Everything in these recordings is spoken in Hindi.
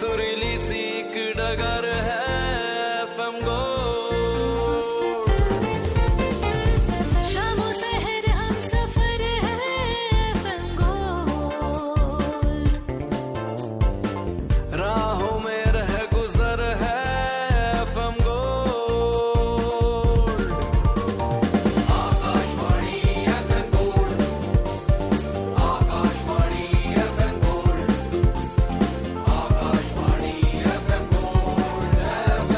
सुरीली सीख डगर है FM गोल्ड। शामों शहर हम सफर है FM गोल्ड। राहों में रह गुजर है FM gold. Akashvani FM gold, Akashvani FM gold, Akashvani FM gold, FM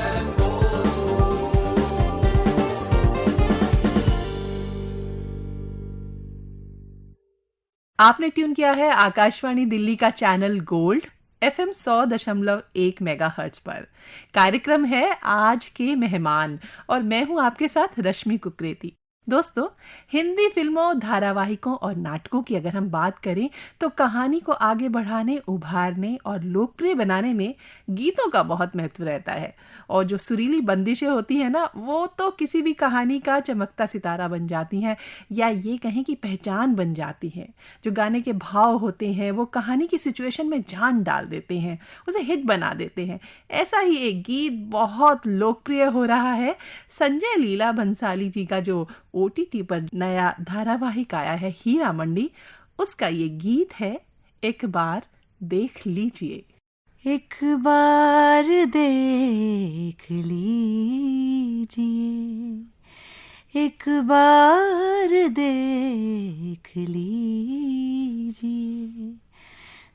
आपने ट्यून किया है आकाशवाणी दिल्ली का चैनल गोल्ड FM 100.1 मेगाहर्ट्ज पर। कार्यक्रम है आज के मेहमान और मैं हूं आपके साथ रश्मि कुकरेती। दोस्तों, हिंदी फिल्मों, धारावाहिकों और नाटकों की अगर हम बात करें तो कहानी को आगे बढ़ाने, उभारने और लोकप्रिय बनाने में गीतों का बहुत महत्व रहता है। और जो सुरीली बंदिशें होती हैं ना, वो तो किसी भी कहानी का चमकता सितारा बन जाती हैं, या ये कहें कि पहचान बन जाती हैं। जो गाने के भाव होते हैं वो कहानी की सिचुएशन में जान डाल देते हैं, उसे हिट बना देते हैं। ऐसा ही एक गीत बहुत लोकप्रिय हो रहा है। संजय लीला भंसाली जी का जो OTT पर नया धारावाहिक आया है हीरा मंडी, उसका ये गीत है एक बार देख लीजिए। एक बार देख लीजिए, एक बार देख लीजिए,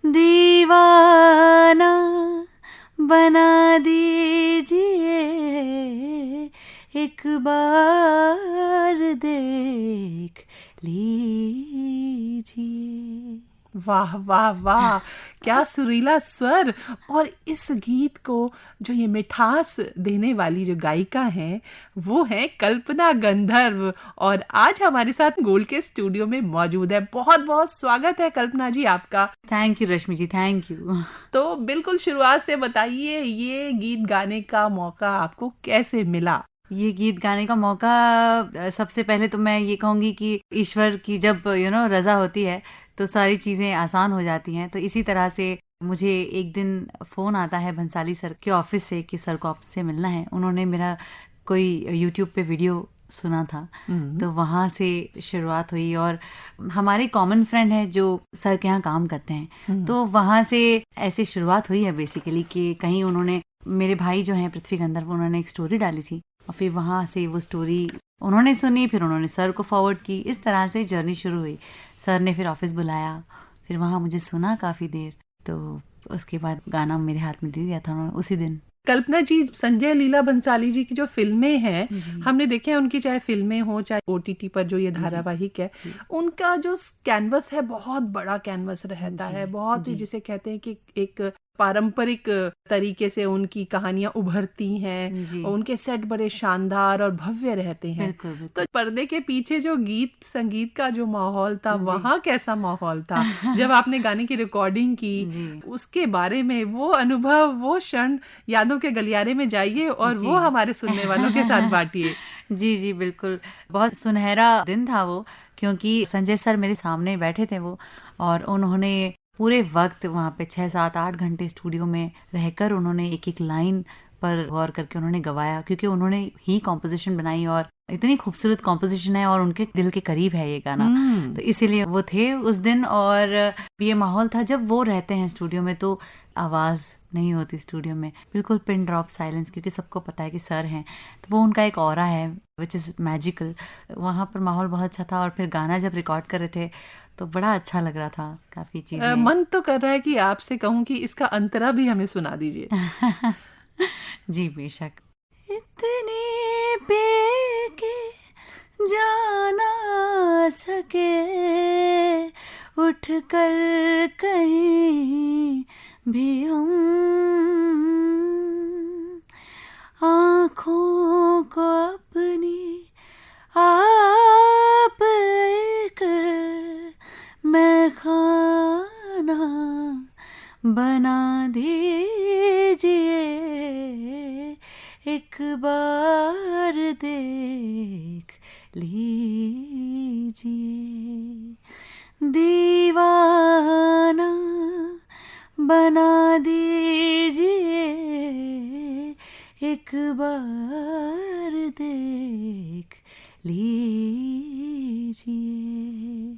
दीवाना बना दीजिए, एक बार देख लीजिए। वाह वाह वाह, क्या सुरीला स्वर। और इस गीत को जो ये मिठास देने वाली जो गायिका हैं वो हैं कल्पना गंधर्व, और आज हमारे साथ गोल्ड के स्टूडियो में मौजूद है। बहुत बहुत स्वागत है कल्पना जी आपका। Thank you Rashmi ji, thank you. तो बिल्कुल शुरुआत से बताइए, ये गीत गाने का मौका आपको कैसे मिला? ये गीत गाने का मौका, सबसे पहले तो मैं ये कहूँगी कि ईश्वर की जब रज़ा होती है तो सारी चीज़ें आसान हो जाती हैं। तो इसी तरह से मुझे एक दिन फ़ोन आता है भंसाली सर के ऑफिस से कि सर को आपसे मिलना है। उन्होंने मेरा कोई यूट्यूब पे वीडियो सुना था, तो वहाँ से शुरुआत हुई। और हमारे कॉमन फ्रेंड है जो सर के यहाँ काम करते हैं, तो वहाँ से ऐसे शुरुआत हुई है बेसिकली कि कहीं उन्होंने, मेरे भाई जो हैं पृथ्वी गंधर्व, उन्होंने एक स्टोरी डाली थी और फिर वहाँ से वो स्टोरी उन्होंने सुनी, फिर उन्होंने सर को फॉरवर्ड की। इस तरह से जर्नी शुरू हुई। सर ने फिर ऑफिस बुलाया, फिर वहाँ मुझे सुना काफ़ी देर, तो उसके बाद गाना मेरे हाथ में दे दिया था उन्होंने उसी दिन। कल्पना जी, संजय लीला भंसाली जी की जो फिल्में हैं, हमने देखे हैं उनकी, चाहे फिल्में हो चाहे OTT पर जो ये धारावाहिक है, उनका जो कैनवस है बहुत बड़ा कैनवस रहता है। बहुत ही, जिसे कहते हैं कि एक पारंपरिक तरीके से उनकी कहानियां उभरती हैं और उनके सेट बड़े शानदार और भव्य रहते हैं। तो पर्दे के पीछे जो गीत संगीत का जो माहौल था, वहाँ कैसा माहौल था जब आपने गाने की रिकॉर्डिंग की? उसके बारे में, वो अनुभव, वो क्षण, यादों के गलियारे में जाइए और वो हमारे सुनने वालों के साथ बांटिए। जी जी बिल्कुल, बहुत सुनहरा दिन था वो, क्योंकि संजय सर मेरे सामने बैठे थे वो, और उन्होंने पूरे वक्त वहाँ पे 6, 7, 8 घंटे स्टूडियो में रहकर उन्होंने एक एक लाइन पर गौर करके उन्होंने गवाया, क्योंकि उन्होंने ही कॉम्पोजिशन बनाई और इतनी खूबसूरत कॉम्पोजिशन है और उनके दिल के करीब है ये गाना। तो इसीलिए वो थे उस दिन। और ये माहौल था, जब वो रहते हैं स्टूडियो में तो आवाज़ नहीं होती स्टूडियो में, बिल्कुल पिन ड्रॉप साइलेंस, क्योंकि सबको पता है कि सर हैं, तो वो उनका एक ऑरा है विच इज़ मैजिकल। वहाँ पर माहौल बहुत अच्छा था। और फिर गाना जब रिकॉर्ड कर रहे थे तो बड़ा अच्छा लग रहा था, काफ़ी चीज़ें। मन तो कर रहा है कि आपसे कहूँ कि इसका अंतरा भी हमें सुना दीजिए। जी बेशक। इतनी पे के जाना सके, उठ कर कहीं भी हम, आँखों को अपनी आप एक मैं खाना बना दीजिए, एक बार देख लीजिए, दीवाना बना दीजिए, एक बार देख लीजिए।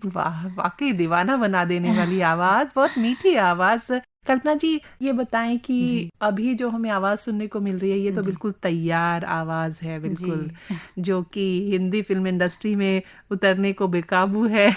वाह, वाकई दीवाना बना देने वाली आवाज, बहुत मीठी आवाज। कल्पना जी, ये बताएं कि जी अभी जो हमें आवाज सुनने को मिल रही है, ये तो जी बिल्कुल तैयार आवाज है, जी बिल्कुल, जो कि हिंदी फिल्म इंडस्ट्री में उतरने को बेकाबू है।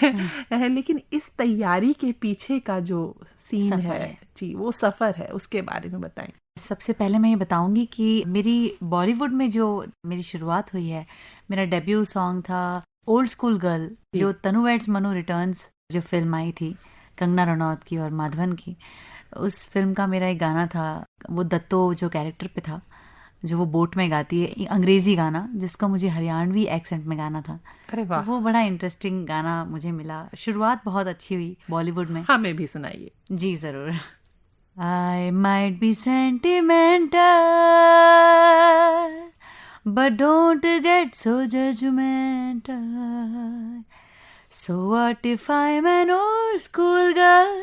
लेकिन इस तैयारी के पीछे का जो सीन सफर है है। जी, वो सफर है, उसके बारे में बताएं। सबसे पहले मैं ये बताऊंगी कि मेरी बॉलीवुड में जो मेरी शुरुआत हुई है, मेरा डेब्यू सॉन्ग था ओल्ड स्कूल गर्ल, जी। जो तनु वेड्स मनु रिटर्न्स जो फिल्म आई थी कंगना रनौत की और माधवन की। उस फिल्म का मेरा एक गाना था, वो दत्तो जो कैरेक्टर पे था, जो वो बोट में गाती है, एक अंग्रेजी गाना जिसका मुझे हरियाणवी एक्सेंट में गाना था। अरे तो वाह, वो बड़ा इंटरेस्टिंग गाना मुझे मिला। शुरुआत बहुत अच्छी हुई बॉलीवुड में। हमें भी सुनाइए। जी ज़रूर। I might be sentimental, but don't get so judgmental. So what if I'm an old school girl?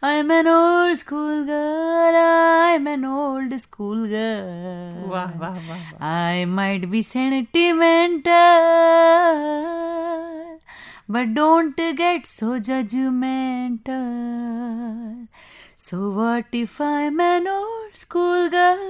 I'm an old school girl. I'm an old school girl. वाह वाह वाह वाह। I might be sentimental, but don't get so judgmental. So what if I'm an old school girl?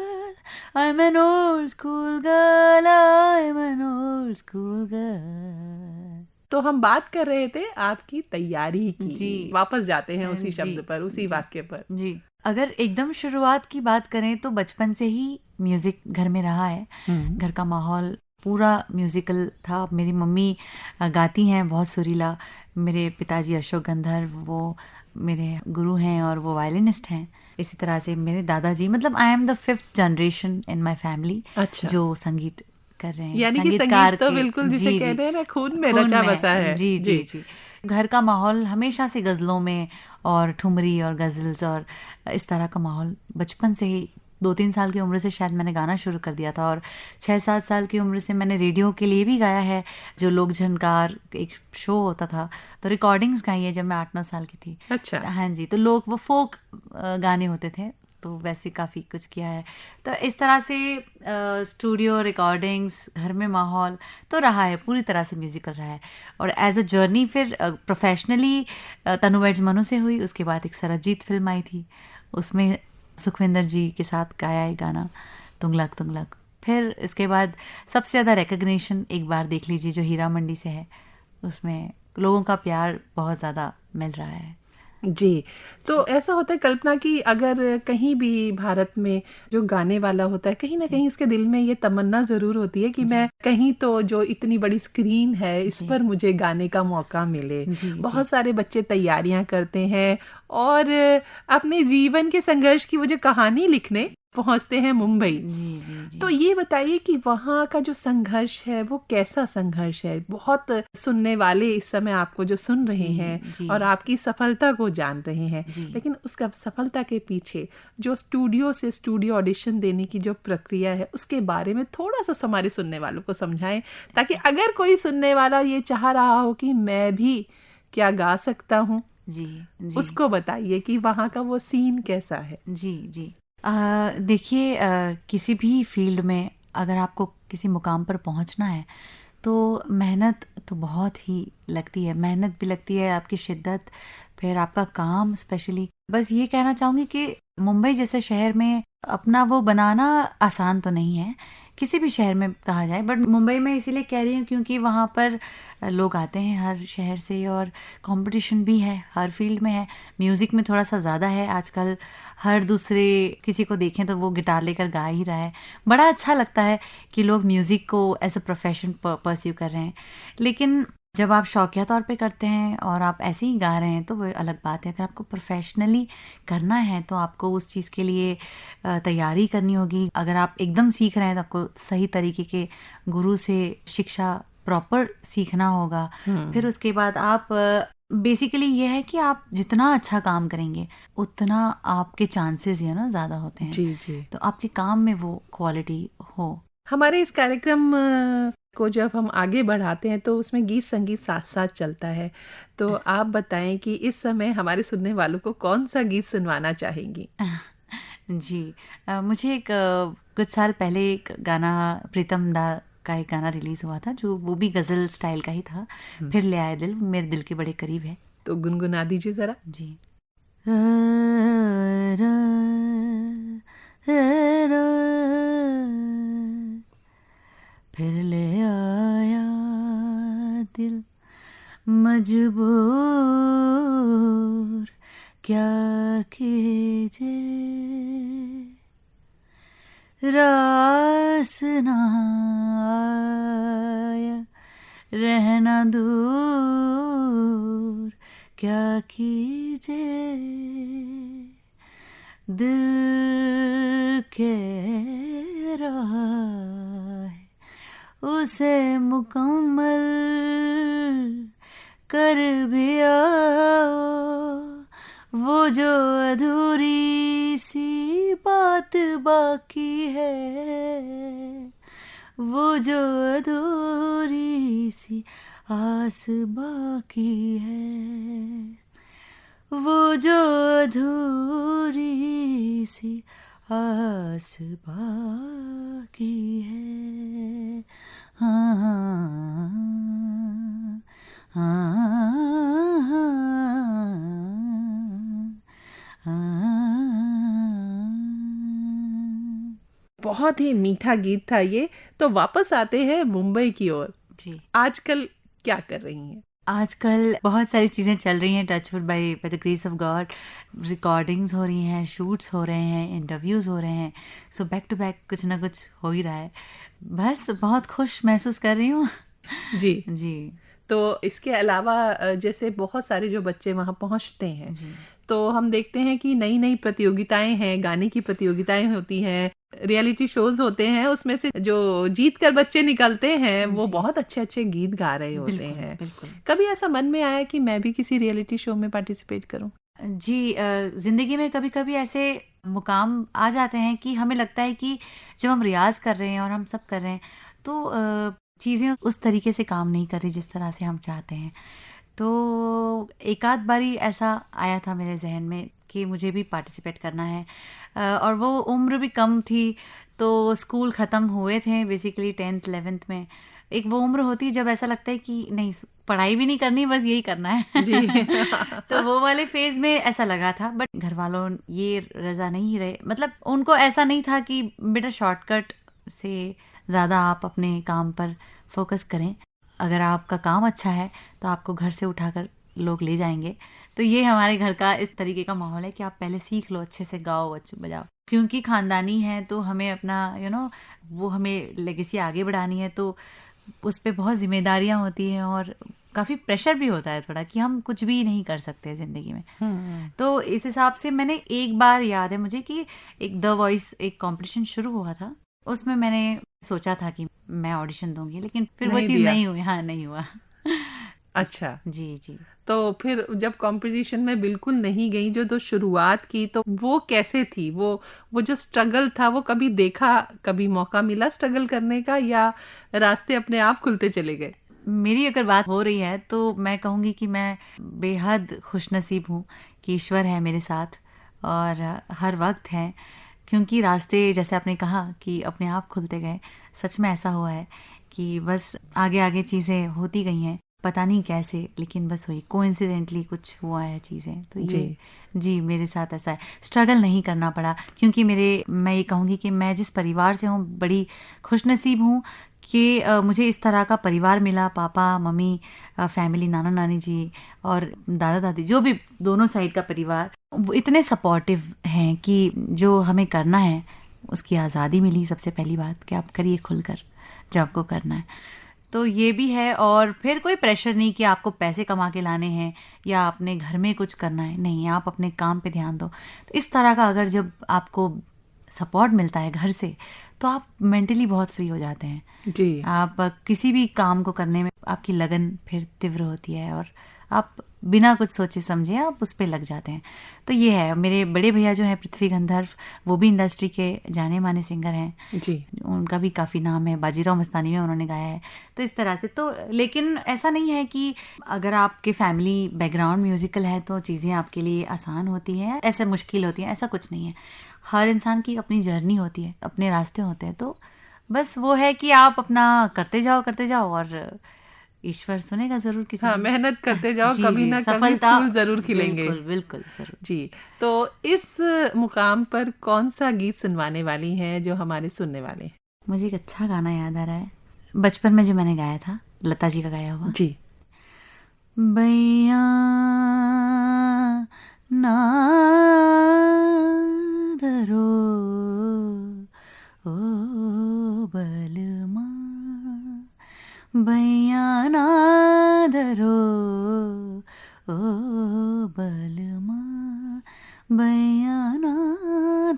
I'm an old school girl. I'm an old school girl. तो हम बात कर रहे थे आपकी तैयारी की। जी। वापस जाते हैं उसी जी, शब्द पर, उसी जी, वाक्य पर। जी। अगर एकदम शुरुआत की बात करें तो बचपन से ही म्यूजिक घर में रहा है। घर का माहौल पूरा म्यूजिकल था। मेरी मम्मी गाती हैं बहुत सुरीला। मेरे पिताजी अशोक गंधर्व, वो मेरे गुरु हैं और वो वायलिनिस्ट हैं। इसी तरह से मेरे दादाजी, मतलब I am the 5th generation in my family अच्छा, जो संगीत कर रहे हैं, यानी कि संगीतकार संगीत तो के। बिल्कुल जिसे जी कह जी, रहे हैं ना, खून में खून रचा में बसा है। जी जी जी। घर का माहौल हमेशा से गज़लों में और ठुमरी और गज़ल्स और इस तरह का माहौल बचपन से ही। 2-3 साल की उम्र से शायद मैंने गाना शुरू कर दिया था और 6-7 साल की उम्र से मैंने रेडियो के लिए भी गाया है। जो लोक झनकार एक शो होता था, तो रिकॉर्डिंग्स गाई है जब मैं 8-9 साल की थी। अच्छा, हाँ जी, तो लोग वो फोक गाने होते थे, तो वैसे काफ़ी कुछ किया है। तो इस तरह से स्टूडियो रिकॉर्डिंग्स, घर में माहौल तो रहा है, पूरी तरह से म्यूजिकल रहा है। और एज अ जर्नी फिर प्रोफेशनली तनु वेड्स मनु से हुई। उसके बाद एक सरबजीत फिल्म आई थी, उसमें सुखविंदर जी के साथ गाया है गाना तुंगलक तुंगलक। फिर इसके बाद सबसे ज़्यादा रिकग्निशन एक बार देख लीजिए जो हीरा मंडी से है, उसमें लोगों का प्यार बहुत ज़्यादा मिल रहा है। जी। तो ऐसा होता है कल्पना कि अगर कहीं भी भारत में जो गाने वाला होता है, कहीं ना कहीं उसके दिल में ये तमन्ना ज़रूर होती है कि मैं कहीं तो जो इतनी बड़ी स्क्रीन है, इस जी पर मुझे गाने का मौका मिले। जी जी बहुत सारे बच्चे तैयारियां करते हैं और अपने जीवन के संघर्ष की वो जो कहानी लिखने पहुंचते हैं मुंबई। जी जी जी तो ये बताइए कि वहाँ का जो संघर्ष है वो कैसा संघर्ष है? बहुत सुनने वाले इस समय आपको जो सुन रहे जी हैं जी और आपकी सफलता को जान रहे हैं, जी लेकिन उसका सफलता के पीछे जो स्टूडियो से स्टूडियो ऑडिशन देने की जो प्रक्रिया है, उसके बारे में थोड़ा सा हमारे सुनने वालों को समझाएं, ताकि अगर कोई सुनने वाला ये चाह रहा हो कि मैं भी क्या गा सकता हूँ, जी जी उसको बताइए कि वहाँ का वो सीन कैसा है। जी जी। देखिए, किसी भी फील्ड में अगर आपको किसी मुकाम पर पहुंचना है तो मेहनत तो बहुत ही लगती है। मेहनत भी लगती है, आपकी शिद्दत, फिर आपका काम स्पेशली। बस ये कहना चाहूँगी कि मुंबई जैसे शहर में अपना वो बनाना आसान तो नहीं है, किसी भी शहर में कहा जाए, बट मुंबई में इसीलिए कह रही हूँ क्योंकि वहाँ पर लोग आते हैं हर शहर से और कंपटीशन भी है, हर फील्ड में है। म्यूज़िक में थोड़ा सा ज़्यादा है आजकल। हर दूसरे किसी को देखें तो वो गिटार लेकर गा ही रहा है। बड़ा अच्छा लगता है कि लोग म्यूज़िक को एज अ प्रोफेशन परस्यू कर रहे हैं। लेकिन जब आप शौकिया तौर पे करते हैं और आप ऐसे ही गा रहे हैं तो वो अलग बात है। अगर आपको प्रोफेशनली करना है तो आपको उस चीज़ के लिए तैयारी करनी होगी। अगर आप एकदम सीख रहे हैं तो आपको सही तरीके के गुरु से शिक्षा प्रॉपर सीखना होगा। फिर उसके बाद आप बेसिकली ये है कि आप जितना अच्छा काम करेंगे उतना आपके चांसेस ज़्यादा होते हैं। जी जी। तो आपके काम में वो क्वालिटी हो। हमारे इस कार्यक्रम को जब हम आगे बढ़ाते हैं तो उसमें गीत संगीत साथ साथ चलता है। तो आप बताएं कि इस समय हमारे सुनने वालों को कौन सा गीत सुनवाना चाहेंगी? जी, मुझे एक कुछ साल पहले एक गाना प्रीतम दा का एक गाना रिलीज हुआ था जो वो भी गजल स्टाइल का ही था, फिर ले आए दिल, मेरे दिल के बड़े करीब है। तो गुनगुना दीजिए जरा। जी। फिर ले आया दिल मजबूर, क्या कीजिए रास ना आया, रहना दूर, क्या कीजिए दिल के रहा है उसे मुकम्मल कर भी आओ, वो जो अधूरी सी बात बाकी है, वो जो अधूरी सी आस बाकी है, वो जो अधूरी सी आस बाकी है। हाँ हाँ बहुत ही मीठा गीत था ये। तो वापस आते हैं मुंबई की ओर। जी। आजकल क्या कर रही हैं? आजकल बहुत सारी चीज़ें चल रही हैं, touchwood by the grace of God. Recordings हो रही हैं, शूट्स हो रहे हैं, इंटरव्यूज़ हो रहे हैं, सो बैक टू बैक कुछ ना कुछ हो ही रहा है। बस बहुत खुश महसूस कर रही हूँ। जी जी। तो इसके अलावा जैसे बहुत सारे जो बच्चे वहाँ पहुँचते हैं, जी। तो हम देखते हैं कि नई नई प्रतियोगिताएं हैं, गाने की प्रतियोगिताएं होती हैं, रियलिटी शोज होते हैं, उसमें से जो जीत कर बच्चे निकलते हैं वो जी। बहुत अच्छे अच्छे गीत गा रहे होते बिल्कुल हैं। बिल्कुल। कभी ऐसा मन में आया कि मैं भी किसी रियलिटी शो में पार्टिसिपेट करूं? जी, ज़िंदगी में कभी कभी ऐसे मुकाम आ जाते हैं कि हमें लगता है कि जब हम रियाज कर रहे हैं और हम सब कर रहे हैं तो चीज़ें उस तरीके से काम नहीं कर रही जिस तरह से हम चाहते हैं। तो एक आध बारी ऐसा आया था मेरे जहन में कि मुझे भी पार्टिसिपेट करना है, और वो उम्र भी कम थी, तो स्कूल ख़त्म हुए थे बेसिकली 10th 11th में। एक वो उम्र होती है जब ऐसा लगता है कि नहीं, पढ़ाई भी नहीं करनी, बस यही करना है। जी तो वो वाले फेज में ऐसा लगा था, बट घर वालों ये रजा नहीं रहे, मतलब उनको ऐसा नहीं था कि बेटा शॉर्टकट से ज़्यादा आप अपने काम पर फोकस करें, अगर आपका काम अच्छा है तो आपको घर से उठाकर लोग ले जाएंगे। तो ये हमारे घर का इस तरीके का माहौल है कि आप पहले सीख लो, अच्छे से गाओ, अच्छे बजाओ, क्योंकि खानदानी है तो हमें अपना वो हमें लेगेसी आगे बढ़ानी है, तो उस पे बहुत जिम्मेदारियां होती हैं और काफ़ी प्रेशर भी होता है थोड़ा कि हम कुछ भी नहीं कर सकते ज़िंदगी में। तो इस हिसाब से मैंने एक बार, याद है मुझे कि एक द वॉइस एक कंपटीशन शुरू हुआ था, उसमें मैंने सोचा था कि मैं ऑडिशन दूंगी, लेकिन फिर वो नहीं चीज़ दिया। नहीं हुई। हाँ, नहीं हुआ। अच्छा, जी जी। तो फिर जब कंपटीशन में बिल्कुल नहीं गई, जो तो शुरुआत की, तो वो कैसे थी? वो जो स्ट्रगल था, वो कभी देखा, कभी मौका मिला स्ट्रगल करने का, या रास्ते अपने आप खुलते चले गए? मेरी अगर बात हो रही है तो मैं कहूँगी कि मैं बेहद खुशनसीब हूँ कि ईश्वर है मेरे साथ और हर वक्त है, क्योंकि रास्ते जैसे आपने कहा कि अपने आप खुलते गए, सच में ऐसा हुआ है कि बस आगे आगे चीज़ें होती गई हैं, पता नहीं कैसे, लेकिन बस हुई, कोइंसिडेंटली कुछ हुआ है चीज़ें। तो ये जी मेरे साथ ऐसा है, स्ट्रगल नहीं करना पड़ा, क्योंकि मैं ये कहूँगी कि मैं जिस परिवार से हूँ बड़ी खुशनसीब हूँ कि मुझे इस तरह का परिवार मिला, पापा मम्मी, फैमिली, नाना नानी जी और दादा दादी, जो भी दोनों साइड का परिवार, वो इतने सपोर्टिव हैं कि जो हमें करना है उसकी आज़ादी मिली। सबसे पहली बात कि आप करिए खुलकर जो आपको करना है, तो ये भी है। और फिर कोई प्रेशर नहीं कि आपको पैसे कमा के लाने हैं या अपने घर में कुछ करना है, नहीं, आप अपने काम पे ध्यान दो। तो इस तरह का अगर जब आपको सपोर्ट मिलता है घर से, तो आप मेंटली बहुत फ्री हो जाते हैं। जी। आप किसी भी काम को करने में आपकी लगन फिर तीव्र होती है और आप बिना कुछ सोचे समझे आप उस पे लग जाते हैं। तो ये है। मेरे बड़े भैया जो हैं पृथ्वी गंधर्व, वो भी इंडस्ट्री के जाने माने सिंगर हैं जी। उनका भी काफ़ी नाम है, बाजीराव मस्तानी में उन्होंने गाया है। तो इस तरह से तो, लेकिन ऐसा नहीं है कि अगर आपके फैमिली बैकग्राउंड म्यूजिकल है तो चीज़ें आपके लिए आसान होती हैं, ऐसे मुश्किल होती हैं, ऐसा कुछ नहीं है। हर इंसान की अपनी जर्नी होती है, अपने रास्ते होते हैं। तो बस वो है कि आप अपना करते जाओ और ईश्वर सुनेगा ज़रूर किसी हाँ, दिन। मेहनत करते जाओ, जी, कभी जी, ना कभी सफलता फूल ज़रूर खिलेंगे। बिल्कुल, बिल्कुल, ज़रूर। जी, तो इस मुकाम पर कौन-सा गीत सुनवाने वाली हैं जो हमारे सुनने वाले हैं? मुझे एक अच्छा गाना याद आ रहा है, बचपन में जो मैंने गाया था, लता जी का गाया हुआ। जी। बैया ना धरो ओ बलमा, बैया ना धरो ओ बलमा, बैया ना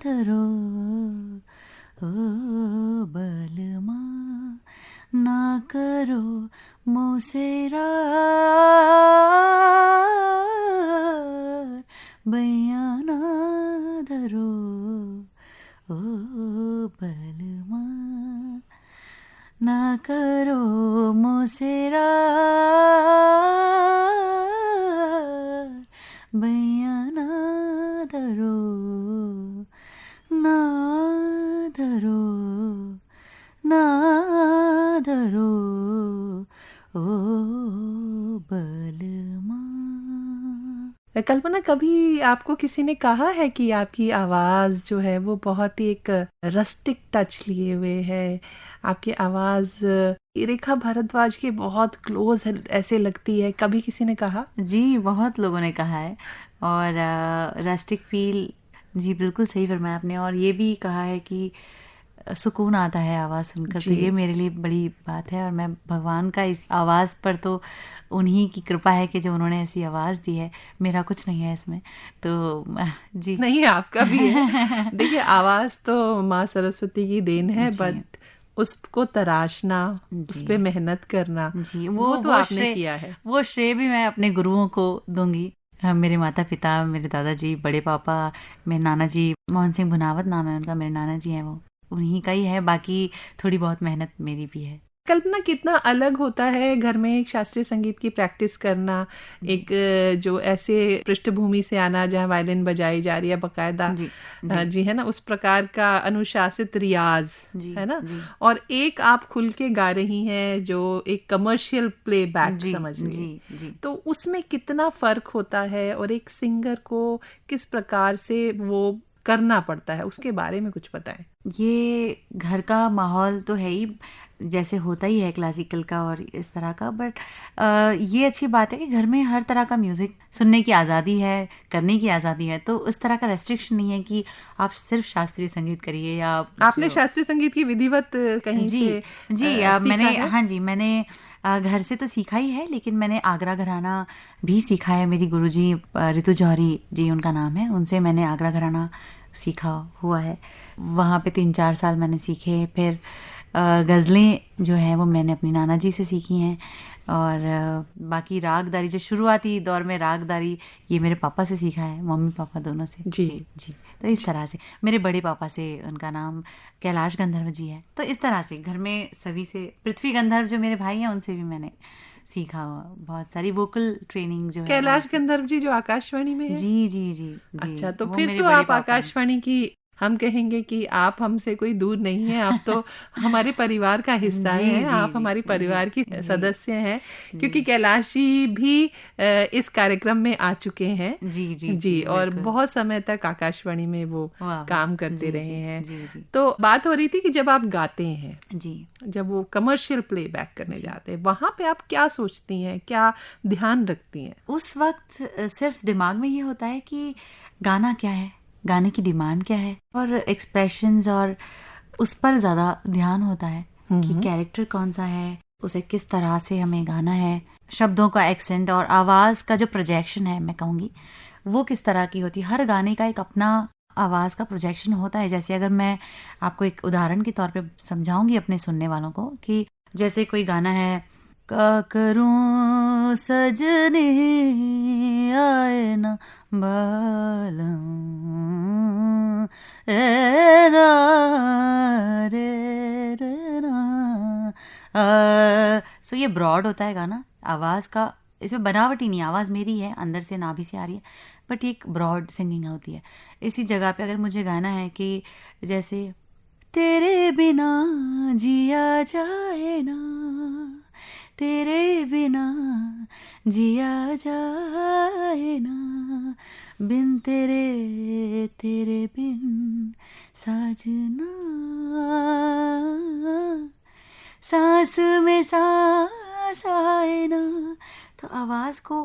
धरो ओ बलमा, ना करो मोसेरा बैया ना धरो ओ बलमा, ना करो मोसेरा बैया ना धरो, ना धरो, ना धरो ओ बलमा। कल्पना, कभी आपको किसी ने कहा है कि आपकी आवाज़ जो है वो बहुत ही एक रस्टिक टच लिए हुए है, आपकी आवाज़ रेखा भारद्वाज के बहुत क्लोज है ऐसे लगती है, कभी किसी ने कहा? जी, बहुत लोगों ने कहा है। और रस्टिक फील, जी बिल्कुल सही फरमाया आपने। और ये भी कहा है कि सुकून आता है आवाज़ सुनकर। तो जी। ये मेरे लिए बड़ी बात है और मैं भगवान का इस आवाज़ पर तो उन्हीं की कृपा है कि जो उन्होंने ऐसी आवाज़ दी है। मेरा कुछ नहीं है इसमें। तो जी। नहीं, आपका भी है। देखिए, आवाज़ तो माँ सरस्वती की देन है, जी, बट उसको तराशना, उस जी, पे मेहनत करना, जी। वो तो आपने किया है। वो श्रेय भी मैं अपने गुरुओं को दूँगी। मेरे माता-पिता, मेरे दादाजी, बड़े पापा, मेरे नाना जी, मोहन सिंह भुनावत नाम है उनका, मेरे नाना जी हैं वो। उन्हीं का ही है, बाकी थोड़ी बहुत मेहनत मेरी भी है। कल्पना, कितना अलग होता है घर में एक शास्त्रीय संगीत की प्रैक्टिस करना, जी, एक जो ऐसे पृष्ठभूमि से आना जहाँ वायलिन बजाई जा रही है बकायदा, जी, जी, जी है ना, उस प्रकार का अनुशासित रियाज, जी, है ना, जी, और एक आप खुल के गा रही हैं जो एक कमर्शियल प्लेबैक जी, समझिए, जी, जी। तो उसमें कितना फर्क होता है और एक सिंगर को किस प्रकार से वो करना पड़ता है, उसके बारे में कुछ बताएं। ये घर का माहौल तो है ही, जैसे होता ही है क्लासिकल का और इस तरह का। बट ये अच्छी बात है कि घर में हर तरह का म्यूज़िक सुनने की आज़ादी है, करने की आज़ादी है। तो उस तरह का रेस्ट्रिक्शन नहीं है कि आप सिर्फ शास्त्रीय संगीत करिए या आप आपने जो। शास्त्रीय संगीत की विधिवत कहीं जी, से जी। सीखा मैंने, है? हाँ जी, मैंने घर से तो सीखा ही है, लेकिन मैंने आगरा घराना भी सीखा है। मेरी गुरुजी ऋतु जौहरी जी उनका नाम है, उनसे मैंने आगरा घराना सीखा हुआ है। वहाँ पे 3-4 साल मैंने सीखे। फिर गज़लें जो हैं वो मैंने अपनी नाना जी से सीखी हैं। और बाकी रागदारी, जो शुरुआती दौर में रागदारी, ये मेरे पापा से सीखा है, मम्मी पापा दोनों से। जी। जी, जी। तो इस तरह से मेरे बड़े पापा से, उनका नाम कैलाश गंधर्व जी है। तो इस तरह से घर में सभी से, पृथ्वी गंधर्व जो मेरे भाई हैं उनसे भी मैंने सीखा हुआ बहुत सारी वोकल ट्रेनिंग जो है वो कैलाश उनसे। गंधर्व जी जो आकाशवाणी में है? जी, जी, जी, अच्छा, जी। तो वो फिर मेरे तो बड़े आप पापा हैं। आकाशवाणी की, हम कहेंगे कि आप हमसे कोई दूर नहीं हैं, आप तो हमारे परिवार का हिस्सा जी, हैं, जी, आप जी, हमारी जी, परिवार की जी, सदस्य हैं, क्योंकि जी, कैलाश जी भी इस कार्यक्रम में आ चुके हैं। जी, जी, जी, जी, और बिल्कुल। बहुत समय तक आकाशवाणी में वो वाह, वाह! काम करते जी, रहे जी, हैं। जी, जी, तो बात हो रही थी कि जब आप गाते हैं, जी, जब वो कमर्शियल प्लेबैक करने जी। जाते हैं, वहाँ पे आप क्या सोचती हैं, क्या ध्यान रखती हैं? उस वक़्त सिर्फ़ दिमाग में ये होता है कि गाना क्या है, गाने की डिमांड क्या है, और एक्सप्रेशंस, और उस पर ज़्यादा ध्यान होता है कि हम्म। कैरेक्टर कौन-सा है, उसे किस तरह से हमें गाना है, शब्दों का एक्सेंट और आवाज़ का जो प्रोजेक्शन है, मैं कहूँगी, वो किस तरह की होती है। हर गाने का एक अपना आवाज़ का प्रोजेक्शन होता है। जैसे अगर मैं आपको एक उदाहरण के तौर पे समझाऊँगी अपने सुनने वालों को, कि जैसे कोई गाना है, का करूं सजनी आए ना बालम रे रा रे रा। सो ये ब्रॉड होता है गाना, आवाज़ का इसमें बनावट ही नहीं, आवाज़ मेरी है, अंदर से नाभि से आ रही है, बट एक ब्रॉड सिंगिंग होती है। इसी जगह पे अगर मुझे गाना है कि जैसे तेरे बिना जिया जाए ना, तेरे बिना जिया जाए ना, बिन तेरे तेरे बिन साजना, सांस में सांस आए ना। तो आवाज़ को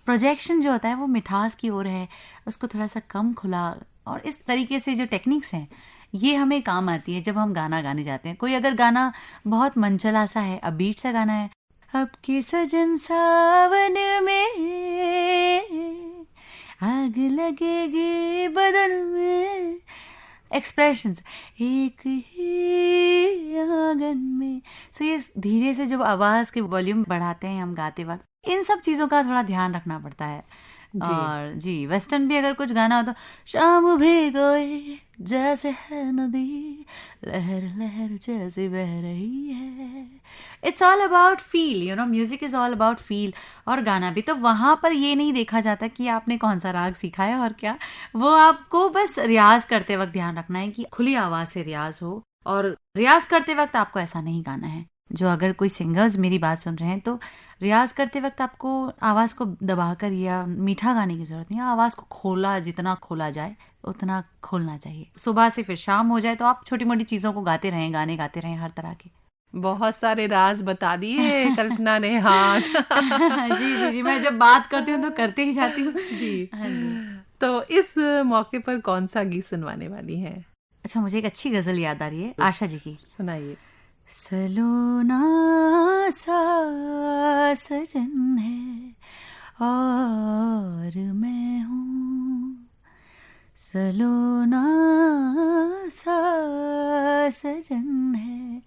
प्रोजेक्शन जो होता है वो मिठास की ओर है, उसको थोड़ा सा कम खुला, और इस तरीके से जो टेक्निक्स हैं ये हमें काम आती है जब हम गाना गाने जाते हैं। कोई अगर गाना बहुत मनचला सा है, अपबीट सा गाना है, अब के सजन सावन में आग लगेगी बदन में, एक्सप्रेशंस एक ही आंगन में। सो ये धीरे से जब आवाज़ के वॉल्यूम बढ़ाते हैं हम गाते वक्त, इन सब चीज़ों का थोड़ा ध्यान रखना पड़ता है। जी। और जी वेस्टर्न भी अगर कुछ गाना हो तो शाम भी गई जैसे है नदी, लहर लहर जैसे बह रही है। It's all about feel, you know, music is all about feel. और गाना भी तो वहाँ पर ये नहीं देखा जाता कि आपने कौन सा राग सीखा है और क्या, वो आपको बस रियाज करते वक्त ध्यान रखना है कि खुली आवाज़ से रियाज हो। और रियाज करते वक्त आपको ऐसा नहीं गाना है, जो अगर कोई सिंगर्स मेरी बात सुन रहे हैं तो रियाज करते वक्त आपको आवाज़ को दबाकर या मीठा गाने की ज़रूरत नहीं है, आवाज़ को खोला, जितना खोला जाए उतना खोलना चाहिए। सुबह से फिर शाम हो जाए तो आप छोटी मोटी चीज़ों को गाते रहें, गाने गाते रहें हर तरह के। बहुत सारे राज बता दिए कल्पना ने। हाँ जी जी जी, मैं जब बात करती हूँ तो करते ही जाती हूँ। जी। हाँ जी। तो इस मौके पर कौन सा गीत सुनवाने वाली हैं? अच्छा, मुझे एक अच्छी गज़ल याद आ रही है, आशा जी की। सुनाइए। सलोना सा सजन है और मैं हूँ, सलोना सा सजन है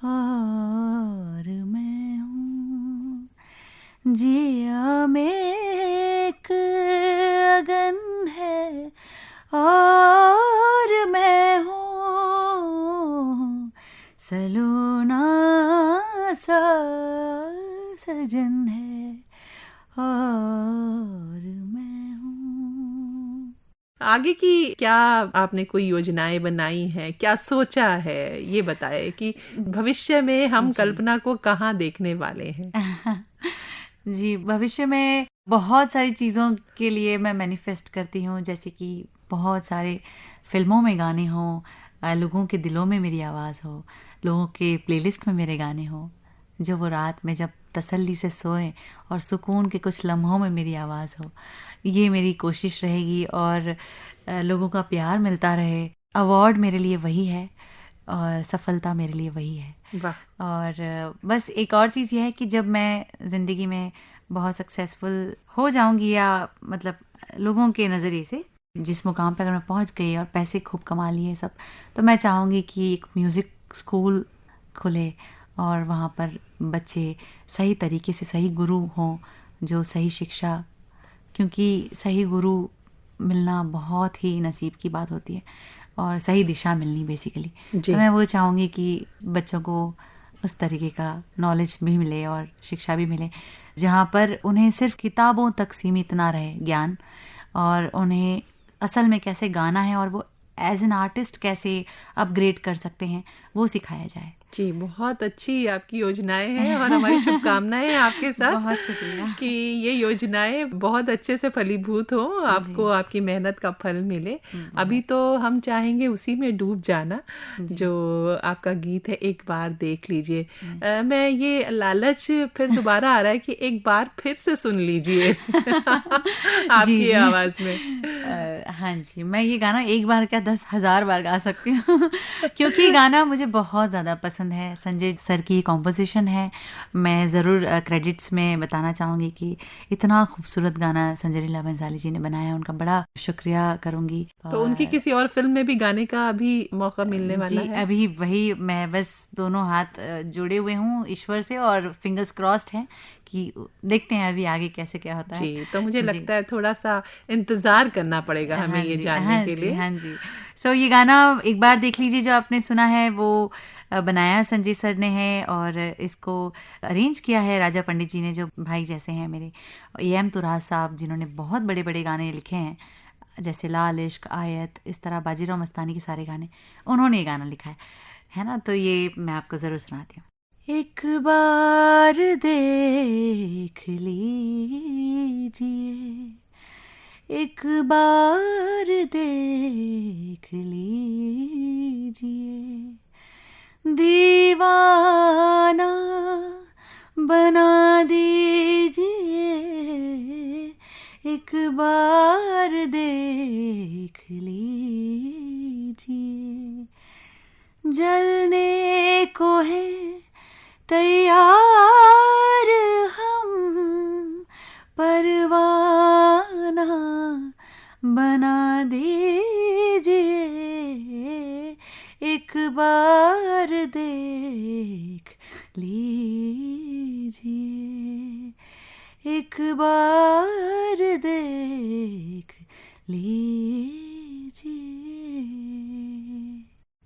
और मैं हूँ, जिया में एक अगन है और मैं हूँ, सलोना सा सजन है और मैं हूँ। आगे की क्या आपने कोई योजनाएं बनाई हैं, क्या सोचा है, ये बताएं कि भविष्य में हम जी। कल्पना को कहाँ देखने वाले हैं? जी, भविष्य में बहुत सारी चीज़ों के लिए मैं मैनिफेस्ट करती हूँ, जैसे कि बहुत सारे फिल्मों में गाने हों, लोगों के दिलों में मेरी आवाज़ हो, लोगों के प्लेलिस्ट में मेरे गाने हों, जो वो रात में जब तसल्ली से सोएं और सुकून के कुछ लम्हों में मेरी आवाज़ हो। ये मेरी कोशिश रहेगी और लोगों का प्यार मिलता रहे। अवार्ड मेरे लिए वही है और सफलता मेरे लिए वही है। वाह। और बस एक और चीज़ ये है कि जब मैं ज़िंदगी में बहुत सक्सेसफुल हो जाऊंगी, या मतलब लोगों के नज़रिए से जिस मुकाम पर अगर मैं पहुंच गई और पैसे खूब कमा लिए सब, तो मैं चाहूँगी कि एक म्यूज़िक स्कूल खुले और वहाँ पर बच्चे सही तरीके से, सही गुरु हों जो सही शिक्षा, क्योंकि सही गुरु मिलना बहुत ही नसीब की बात होती है और सही दिशा मिलनी बेसिकली। जी। तो मैं वो चाहूँगी कि बच्चों को उस तरीके का नॉलेज भी मिले और शिक्षा भी मिले जहाँ पर उन्हें सिर्फ किताबों तक सीमित ना रहे ज्ञान, और उन्हें असल में कैसे गाना है और वो एज एन आर्टिस्ट कैसे अपग्रेड कर सकते हैं वो सिखाया जाए। जी, बहुत अच्छी आपकी योजनाएं हैं और हमारी शुभकामनाएं हैं आपके साथ बहुत शुक्रिया कि ये योजनाएं बहुत अच्छे से फलीभूत हों, आपको आपकी मेहनत का फल मिले। अभी तो हम चाहेंगे उसी में डूब जाना जो आपका गीत है एक बार देख लीजिए। मैं ये लालच फिर दोबारा आ रहा है कि एक बार फिर से सुन लीजिए आपकी आवाज़ में। हाँ जी, मैं ये गाना एक बार क्या 10,000 बार गा सकती हूँ क्योंकि ये गाना मुझे बहुत ज़्यादा पसंद पसंद है, संजय सर की कॉम्पोजिशन है। मैं ज़रूर क्रेडिट्स में बताना चाहूँगी कि इतना खूबसूरत गाना संजय लीला भंसाली जी ने बनाया, उनका बड़ा शुक्रिया करूँगी। तो उनकी किसी और फिल्म में भी गाने का अभी मौका मिलने वाला जी, है? अभी वही मैं बस दोनों हाथ जोड़े हुए हूँ ईश्वर से और फिंगर्स क्रॉस्ड हैं कि देखते हैं अभी आगे कैसे क्या होता है। जी, तो मुझे जी। लगता है थोड़ा सा इंतजार करना पड़ेगा हमें हाँ ये जी, जानने हाँ के जी, लिए। हाँ जी। सो ये गाना एक बार देख लीजिए, जो आपने सुना है वो बनाया संजय सर ने है और इसको अरेंज किया है राजा पंडित जी ने, जो भाई जैसे हैं मेरे। AM तुराज साहब जिन्होंने बहुत बड़े बड़े गाने लिखे हैं, जैसे लाल इश्क, आयत, इस तरह बाजीराव मस्तानी के सारे गाने उन्होंने ये गाना लिखा है ना। तो ये मैं आपको ज़रूर सुनाती हूँ। एक बार देख लीजिए, एक बार देख लीजिए, दीवाना बना दीजिए, एक बार देख लीजिए, जलने को है तैयार हम, परवाना बना दीजिए, एक बार देख लीजिए, एक बार देख लीजिए।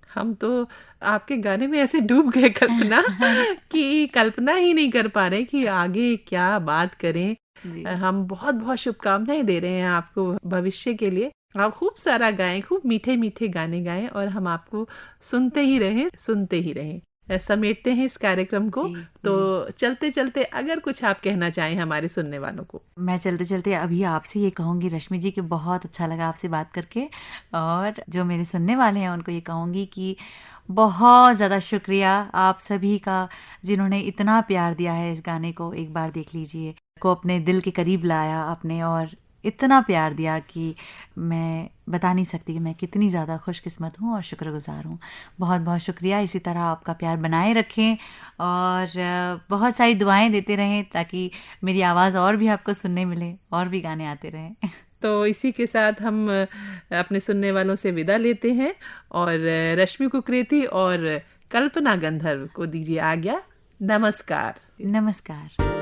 हम तो आपके गाने में ऐसे डूब गए कल्पना कि कल्पना ही नहीं कर पा रहे कि आगे क्या बात करें। जी। हम बहुत बहुत शुभकामनाएं दे रहे हैं आपको भविष्य के लिए। आप खूब सारा गाएं, खूब मीठे मीठे गाने गाएं और हम आपको सुनते ही रहें, सुनते ही रहें। समेटते हैं इस कार्यक्रम को। जी, तो जी। चलते चलते अगर कुछ आप कहना चाहें हमारे सुनने वालों को। मैं चलते चलते अभी आपसे ये कहूँगी रश्मि जी कि बहुत अच्छा लगा आपसे बात करके, और जो मेरे सुनने वाले हैं उनको ये कहूँगी कि बहुत ज़्यादा शुक्रिया आप सभी का, जिन्होंने इतना प्यार दिया है इस गाने को। एक बार देख लीजिए को अपने दिल के करीब लाया आपने, और इतना प्यार दिया कि मैं बता नहीं सकती कि मैं कितनी ज़्यादा खुशकिस्मत हूँ और शुक्रगुजार हूँ। बहुत बहुत शुक्रिया। इसी तरह आपका प्यार बनाए रखें और बहुत सारी दुआएं देते रहें ताकि मेरी आवाज़ और भी आपको सुनने मिले और भी गाने आते रहें। तो इसी के साथ हम अपने सुनने वालों से विदा लेते हैं और रश्मि कुकरेती और कल्पना गंधर्व को दीजिए आज्ञा। नमस्कार। नमस्कार।